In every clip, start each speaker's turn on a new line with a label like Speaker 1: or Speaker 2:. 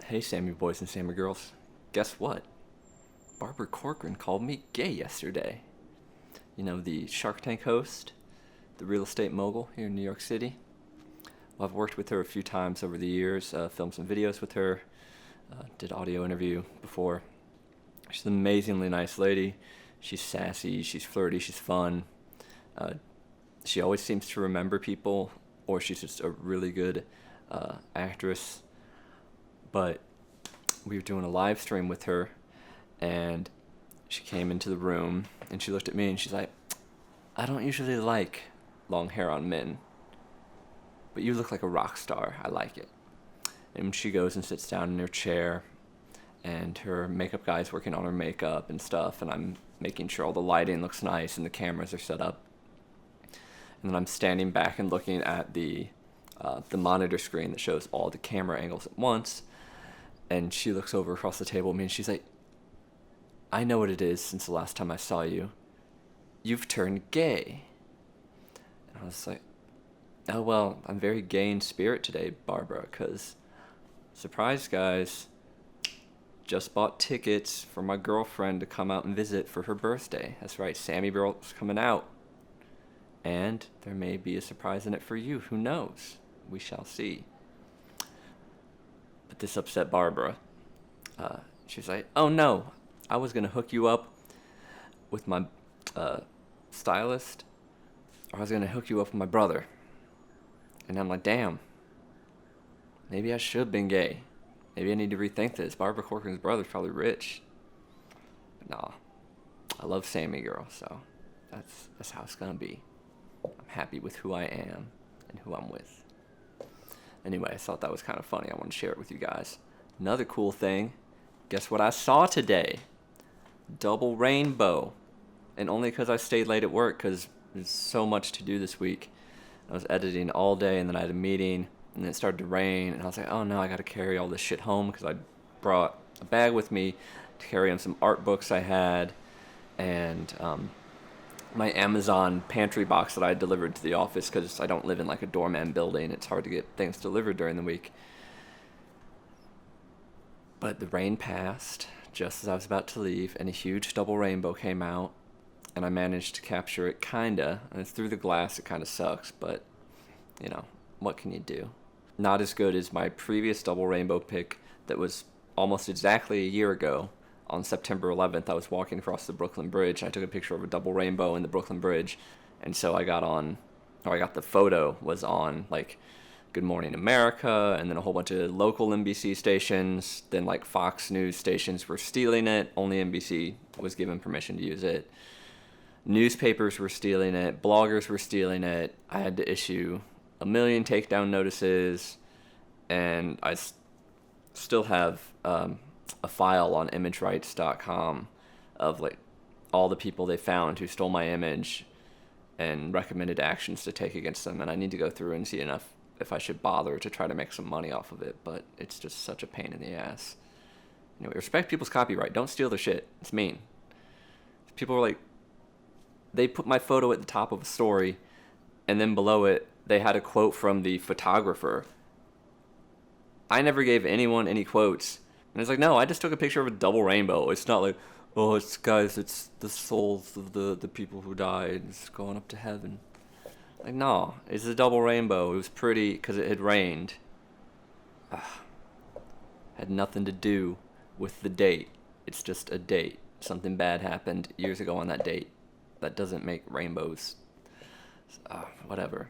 Speaker 1: Hey, Sammy boys and Sammy girls. Guess what? Barbara Corcoran called me gay yesterday. You know, the Shark Tank host, the real estate mogul here in New York City. Well, I've worked with her a few times over the years, filmed some videos with her, did audio interview before. She's an amazingly nice lady. She's sassy, she's flirty, she's fun. She always seems to remember people, or she's just a really good actress. But we were doing a live stream with her, and she came into the room, and she looked at me, and she's like, I don't usually like long hair on men, but you look like a rock star. I like it. And she goes and sits down in her chair, and her makeup guy's working on her makeup and stuff, and I'm making sure all the lighting looks nice and the cameras are set up. And then I'm standing back and looking at the monitor screen that shows all the camera angles at once. And she looks over across the table at me and she's like, I know what it is since the last time I saw you. You've turned gay. And I was like, oh, well, I'm very gay in spirit today, Barbara, because, surprise, guys, just bought tickets for my girlfriend to come out and visit for her birthday. That's right, Sammy Girl's coming out. And there may be a surprise in it for you. Who knows? We shall see. But this upset Barbara. She's like, oh no, I was going to hook you up with my stylist, or I was going to hook you up with my brother. And I'm like, damn, maybe I should have been gay. Maybe I need to rethink this. Barbara Corcoran's brother's probably rich. But nah, I love Sammy Girl, so that's how it's going to be. I'm happy with who I am and who I'm with. Anyway, I thought that was kind of funny. I want to share it with you guys. Another cool thing, guess what I saw today? Double rainbow. And only because I stayed late at work, because there's so much to do this week. I was editing all day, and then I had a meeting, and then it started to rain, and I was like, oh no, I got to carry all this shit home, because I brought a bag with me to carry on some art books I had, and my Amazon pantry box that I delivered to the office, because I don't live in like a doorman building. It's hard to get things delivered during the week. But the rain passed just as I was about to leave, and a huge double rainbow came out, and I managed to capture it, kinda. And it's through the glass. It kind of sucks, but, you know, what can you do? Not as good as my previous double rainbow pic that was almost exactly a year ago. On September 11th, I was walking across the Brooklyn Bridge, and I took a picture of a double rainbow in the Brooklyn Bridge. And so I got the photo was on, like, Good Morning America, and then a whole bunch of local NBC stations. Then, like, Fox News stations were stealing it. Only NBC was given permission to use it. Newspapers were stealing it. Bloggers were stealing it. I had to issue a million takedown notices, and I still have a file on imagerights.com of like all the people they found who stole my image and recommended actions to take against them, and I need to go through and see if I should bother to try to make some money off of it, but it's just such a pain in the ass. Anyway, respect people's copyright. Don't steal their shit. It's mean. People are like, they put my photo at the top of a story, and then below it they had a quote from the photographer. I never gave anyone any quotes. And it's like, no, I just took a picture of a double rainbow. It's not like, oh, it's the souls of the people who died. It's going up to heaven. Like, no, it's a double rainbow. It was pretty because it had rained. Had nothing to do with the date. It's just a date. Something bad happened years ago on that date. That doesn't make rainbows. Whatever.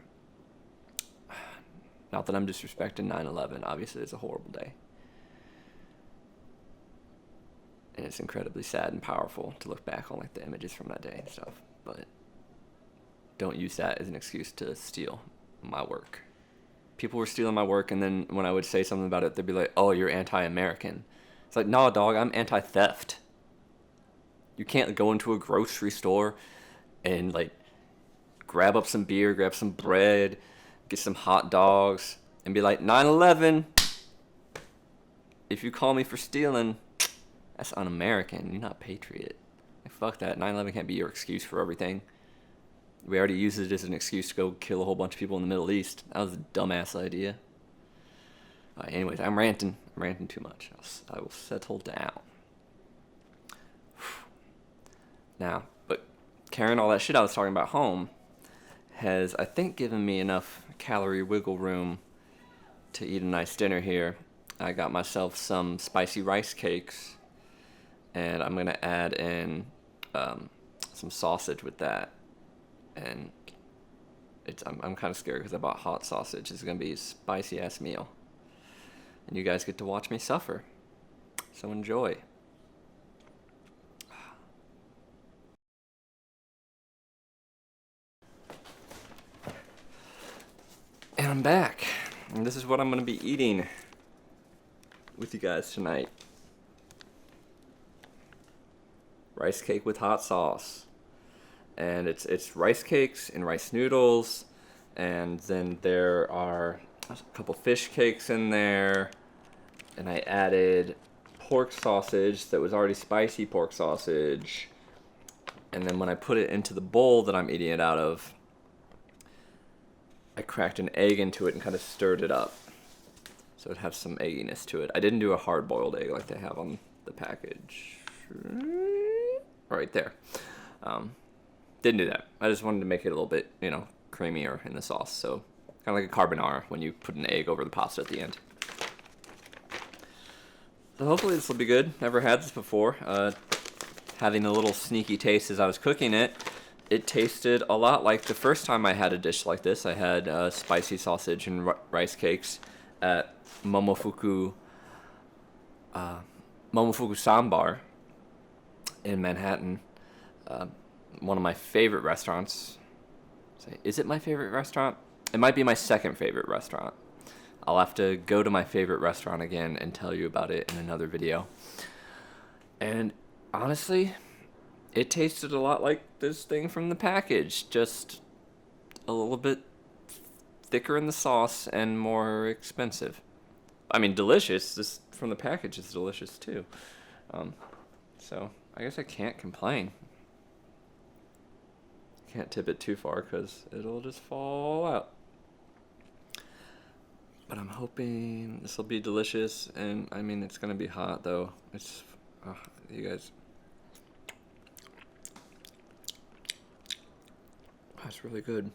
Speaker 1: Not that I'm disrespecting 9/11. Obviously, it's a horrible day. And it's incredibly sad and powerful to look back on like the images from that day and stuff. But don't use that as an excuse to steal my work. People were stealing my work, and then when I would say something about it, they'd be like, oh, you're anti-American. It's like, no, dog, I'm anti-theft. You can't go into a grocery store and like grab up some beer, grab some bread, get some hot dogs, and be like, 9/11. If you call me for stealing, that's un-American. You're not a patriot. Like, fuck that. 9/11 can't be your excuse for everything. We already used it as an excuse to go kill a whole bunch of people in the Middle East. That was a dumbass idea. Anyways, I'm ranting. I'm ranting too much. I will settle down. Now, but carrying all that shit I was talking about home has, I think, given me enough calorie wiggle room to eat a nice dinner here. I got myself some spicy rice cakes, and I'm gonna add in some sausage with that. And I'm kind of scared because I bought hot sausage. It's gonna be a spicy ass meal, and you guys get to watch me suffer. So enjoy. And I'm back, and this is what I'm gonna be eating with you guys tonight. Rice cake with hot sauce. And it's rice cakes and rice noodles, and then there are a couple fish cakes in there, and I added pork sausage that was already spicy pork sausage, and then when I put it into the bowl that I'm eating it out of, I cracked an egg into it and kind of stirred it up so it has some egginess to it. I didn't do a hard-boiled egg like they have on the package right there. Didn't do that. I just wanted to make it a little bit, creamier in the sauce. So kind of like a carbonara when you put an egg over the pasta at the end. So hopefully this will be good. Never had this before. Having a little sneaky taste as I was cooking it, it tasted a lot like the first time I had a dish like this. I had spicy sausage and rice cakes at Momofuku Sambar in Manhattan. One of my favorite restaurants. Is it my favorite restaurant? It might be my second favorite restaurant. I'll have to go to my favorite restaurant again and tell you about it in another video. And honestly, it tasted a lot like this thing from the package, just a little bit thicker in the sauce and more expensive. I mean, delicious. This from the package is delicious too. So I guess I can't complain. Can't tip it too far because it'll just fall out. But I'm hoping this will be delicious, and I mean it's gonna be hot though. It's you guys. That's really good.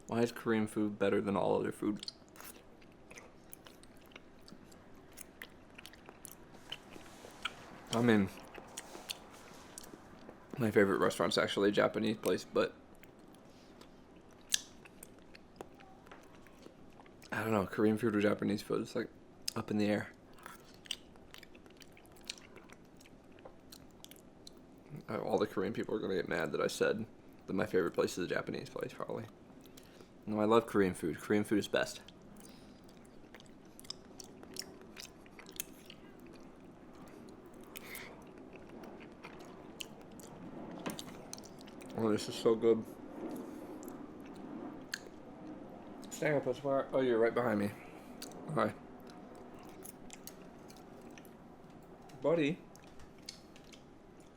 Speaker 1: Why is Korean food better than all other food? I mean, my favorite restaurant's actually a Japanese place, but I don't know, Korean food or Japanese food, it's like up in the air. All the Korean people are gonna get mad that I said that my favorite place is a Japanese place, probably. No, I love Korean food. Korean food is best. Oh, this is so good. Stand up, that's where. Oh, you're right behind me. Hi. Buddy.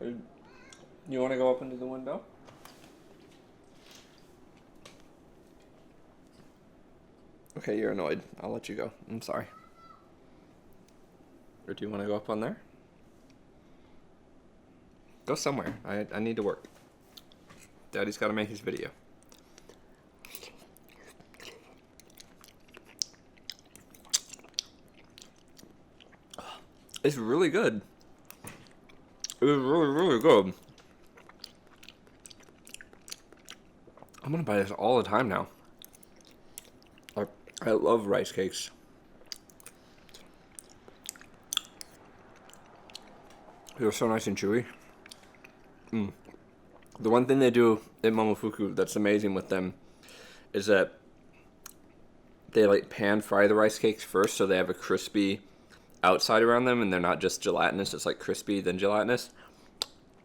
Speaker 1: You want to go up into the window? Okay, you're annoyed. I'll let you go. I'm sorry. Or do you want to go up on there? Go somewhere. I need to work. Daddy's got to make his video. It's really good. It was really, really good. I'm gonna buy this all the time now. I love rice cakes. They're so nice and chewy. The one thing they do at Momofuku that's amazing with them is that they like pan fry the rice cakes first, so they have a crispy outside around them, and they're not just gelatinous. It's like crispy then gelatinous.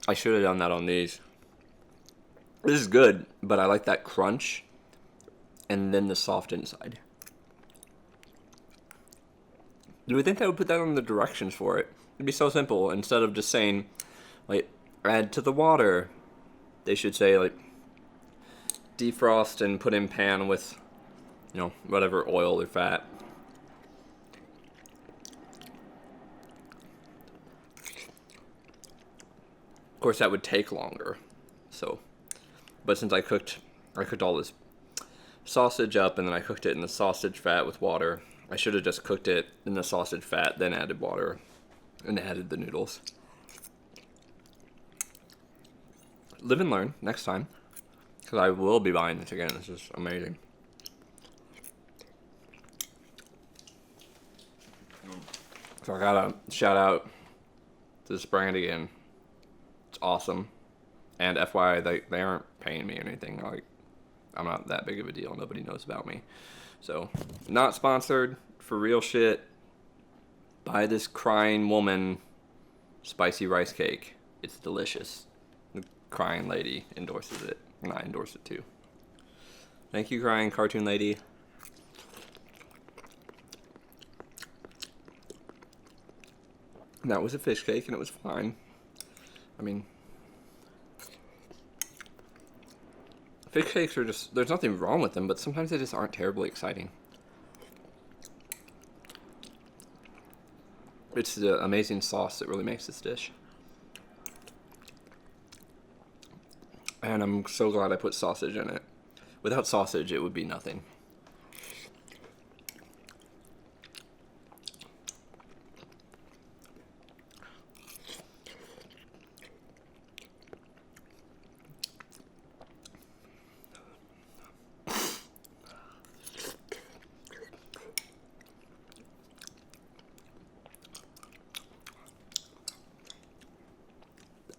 Speaker 1: I should have done that on these. This is good, but I like that crunch and then the soft inside. You would think I would put that on the directions for it. It'd be so simple. Instead of just saying, like, add to the water, they should say, like, defrost and put in pan with, whatever oil or fat. Of course, that would take longer. So, but since I cooked all this sausage up, and then I cooked it in the sausage fat with water. I should have just cooked it in the sausage fat, then added water, and added the noodles. Live and learn next time, because I will be buying this again. This is amazing. So I gotta shout out to this brand again. It's awesome. And FYI, they aren't paying me anything. Like, I'm not that big of a deal. Nobody knows about me. So, not sponsored, for real shit. Buy this crying woman spicy rice cake. It's delicious. The crying lady endorses it. And I endorse it too. Thank you, crying cartoon lady. And that was a fish cake, and it was fine. I mean, fish cakes are just, there's nothing wrong with them, but sometimes they just aren't terribly exciting. It's the amazing sauce that really makes this dish. And I'm so glad I put sausage in it. Without sausage, it would be nothing.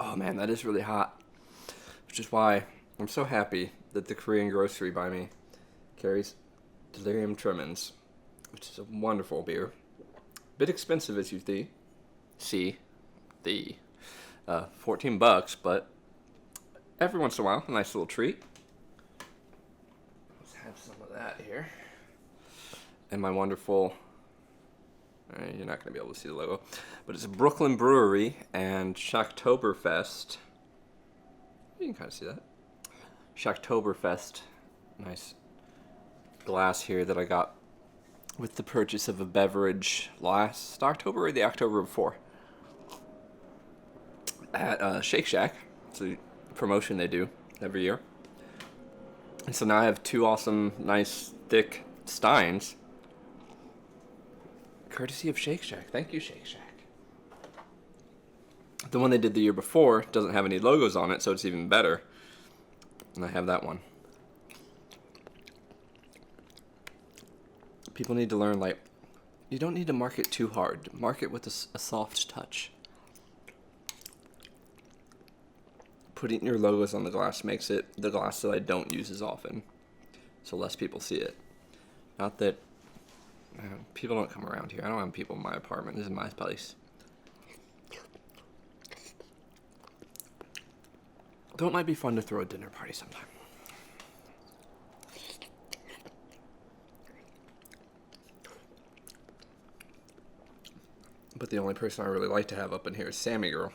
Speaker 1: Oh man, that is really hot. Which is why I'm so happy that the Korean grocery by me carries Delirium Tremens, which is a wonderful beer. Bit expensive as you see, 14 bucks, but every once in a while, a nice little treat. Let's have some of that here. And my wonderful, you're not going to be able to see the logo, but it's a Brooklyn Brewery and Shocktoberfest. You can kind of see that. Shocktoberfest. Nice glass here that I got with the purchase of a beverage last October or the October before at Shake Shack. It's a promotion they do every year. And so now I have two awesome, nice, thick steins. Courtesy of Shake Shack. Thank you, Shake Shack. The one they did the year before doesn't have any logos on it, so it's even better. And I have that one. People need to learn, like, you don't need to market too hard. Market with a soft touch. Putting your logos on the glass makes it the glass that I don't use as often, so less people see it. Not that people don't come around here. I don't have people in my apartment. This is my place. Though it might be fun to throw a dinner party sometime. But the only person I really like to have up in here is Sammy Girl,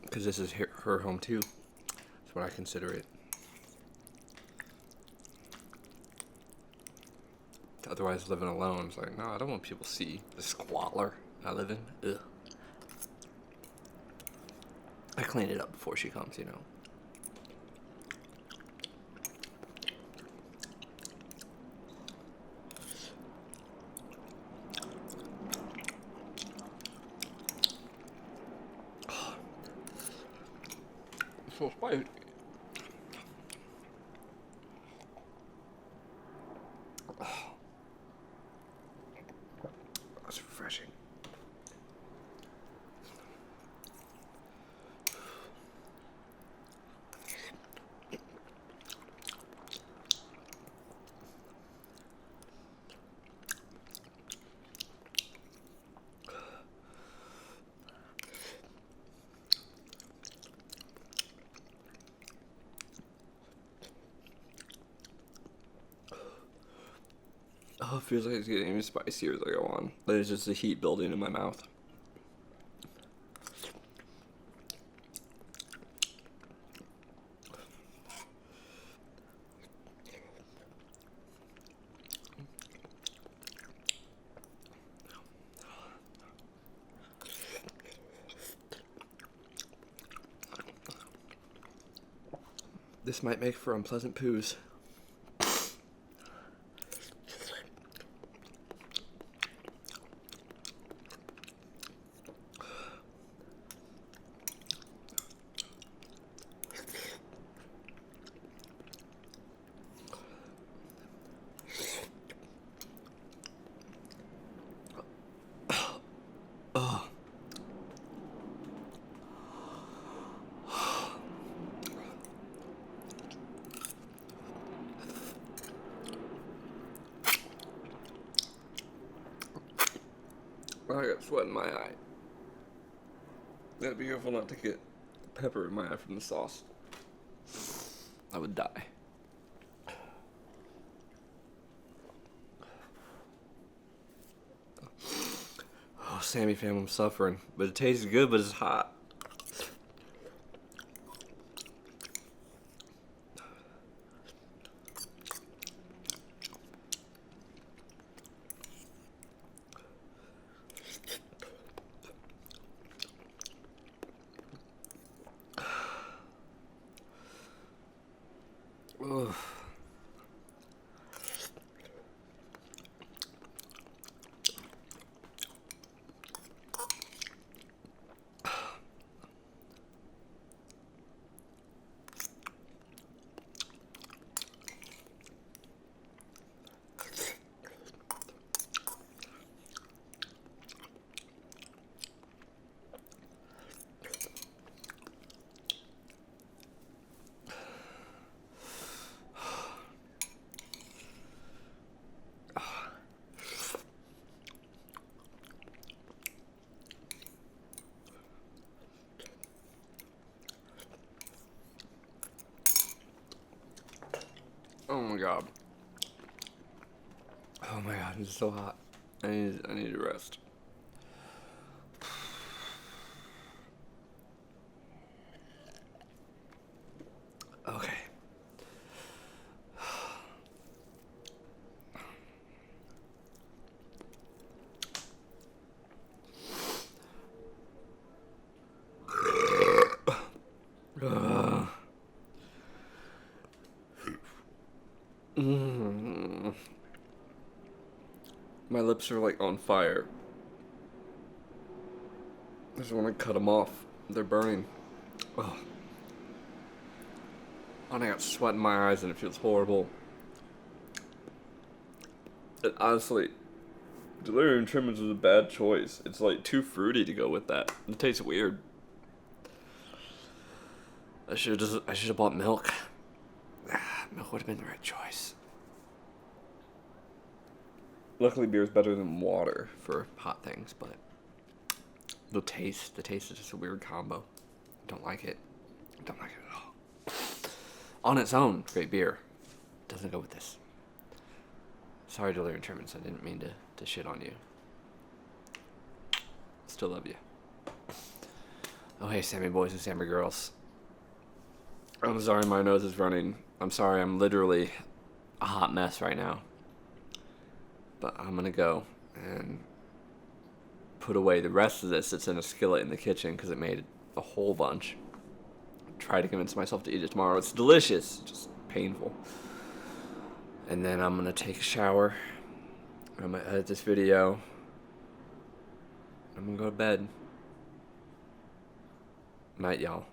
Speaker 1: because this is her home too. That's what I consider it. Otherwise, living alone, it's like, no, I don't want people to see the squalor I live in. Ugh. I clean it up before she comes, you know. So spicy. That's refreshing. Oh, it feels like it's getting even spicier as I go on. There's just the heat building in my mouth. This might make for unpleasant poos. I got sweat in my eye. Gotta be careful not to get pepper in my eye from the sauce. I would die. Oh, Sammy fam, I'm suffering. But it tastes good, but it's hot. Ugh. Oh my god. Oh my god, it's so hot. I need to rest. Okay. My lips are like on fire. I just want to cut them off. They're burning. Oh. And I got sweat in my eyes and it feels horrible. And honestly, delirium tremens was a bad choice. It's like too fruity to go with that. It tastes weird. I should have bought milk. Milk would have been the right choice. Luckily, beer is better than water for hot things, but the taste is just a weird combo. Don't like it. Don't like it at all. On its own, great beer. Doesn't go with this. Sorry, delirium tremens. I didn't mean to shit on you. Still love you. Oh, hey, Sammy boys and Sammy girls. I'm sorry my nose is running. I'm sorry I'm literally a hot mess right now. But I'm gonna go and put away the rest of this that's in a skillet in the kitchen because it made a whole bunch. Try to convince myself to eat it tomorrow. It's delicious, just painful. And then I'm gonna take a shower. I'm gonna edit this video. I'm gonna go to bed. Night, y'all.